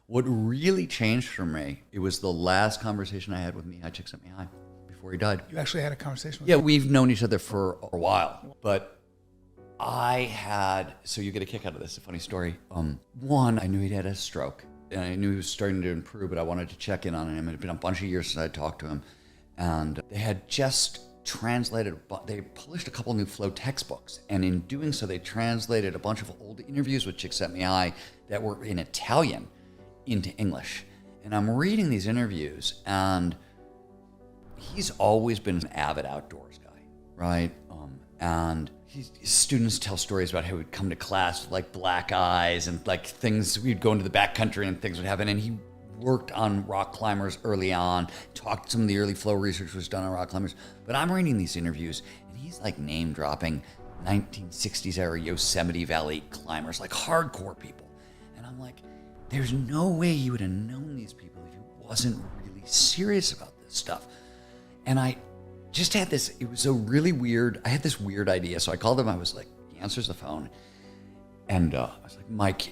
What really changed for me, it was the last conversation I had with Mihai Csikszentmihalyi before he died. You actually had a conversation with Yeah, him? we've known each other for a while, but so you get a kick out of this, a funny story. One, I knew he'd had a stroke, and I knew he was starting to improve, but I wanted to check in on him. It had been a bunch of years since I'd talked to him, and they had just they published a couple new flow textbooks, and in doing so, they translated a bunch of old interviews with Csikszentmihalyi that were in Italian into English. And I'm reading these interviews, and he's always been an avid outdoors guy, right? And his students tell stories about how he'd come to class with like black eyes and like things, we'd go into the backcountry and things would happen. And he worked on rock climbers early on, talked some of the early flow research was done on rock climbers. But I'm reading these interviews and he's like name dropping 1960s era Yosemite Valley climbers, like hardcore people. And I'm like, there's no way you would have known these people if you wasn't really serious about this stuff. And I just had this, I had this weird idea. So I called him, I was like, he answers the phone. And I was like, Mike,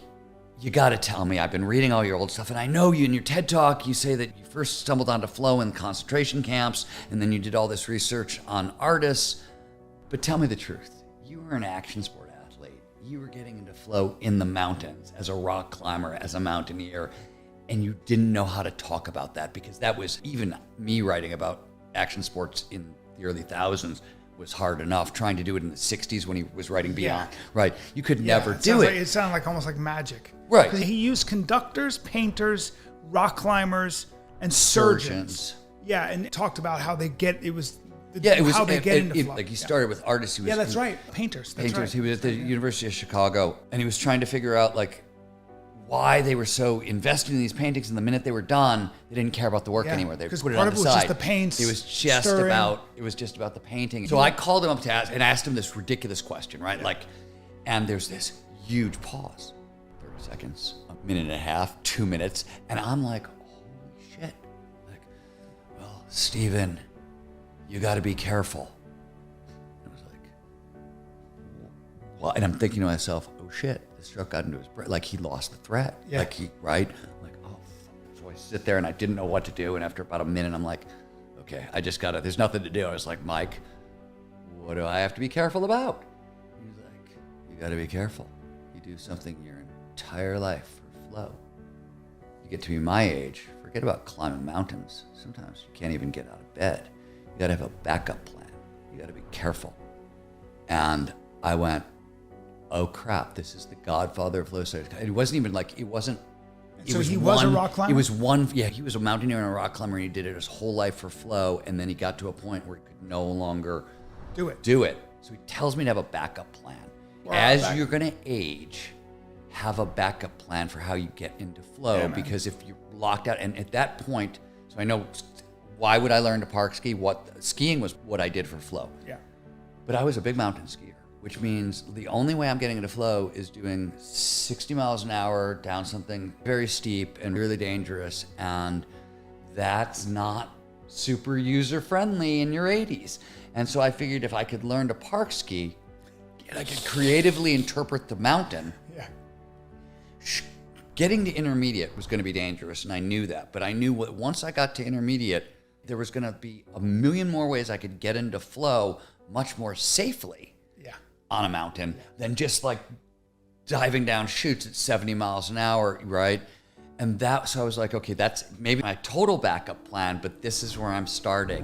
you got to tell me, I've been reading all your old stuff, and I know you in your TED Talk, you say that you first stumbled onto flow in concentration camps, and then you did all this research on artists. But tell me the truth. You were an action sport athlete. You were getting into flow in the mountains as a rock climber, as a mountaineer, and you didn't know how to talk about that, because that was, even me writing about action sports in the early thousands was hard enough. Trying to do it in the 60s when he was writing Beyond, right? You could never do it. It sounded like almost like magic. Right. Because he used conductors, painters, rock climbers, and surgeons. Yeah, and talked about how they get, how they get into flow. Like he started with artists. That's right. Painters. That's right. He was at the University of Chicago, and he was trying to figure out like why they were so invested in these paintings, and the minute they were done, they didn't care about the work anymore. They put it on the side. Because part of it was just the paints. It was just about the painting. So I called him up to asked him this ridiculous question, right? Yeah. And there's this huge pause, 30 seconds, a minute and a half, 2 minutes, and I'm like, holy shit! Like, well, Steven, you got to be careful. I was like, well, and I'm thinking to myself, oh shit. Stroke got into his brain, like he lost the threat. Yeah. Like, I'm like, oh, fuck. So I sit there and I didn't know what to do. And after about a minute, I'm like, okay, there's nothing to do. I was like, Mike, what do I have to be careful about? He's like, you got to be careful. You do something your entire life for flow. You get to be my age, forget about climbing mountains. Sometimes you can't even get out of bed. You got to have a backup plan. You got to be careful. And I went, oh crap, this is the godfather of flow studies. It wasn't even like, he was a rock climber? He was a mountaineer and a rock climber, and he did it his whole life for flow, and then he got to a point where he could no longer do it. So he tells me to have a backup plan. You're gonna age, have a backup plan for how you get into flow, because if you're locked out, and at that point, so I know, why would I learn to park ski? Skiing was what I did for flow. Yeah. But I was a big mountain skier, which means the only way I'm getting into flow is doing 60 miles an hour down something very steep and really dangerous. And that's not super user-friendly in your 80s. And so I figured if I could learn to park ski, I could creatively interpret the mountain. Yeah. Getting to intermediate was going to be dangerous, and I knew that. But I knew once I got to intermediate, there was going to be a million more ways I could get into flow much more safely on a mountain than just like diving down chutes at 70 miles an hour, right? And so I was like, okay, that's maybe my total backup plan, but this is where I'm starting.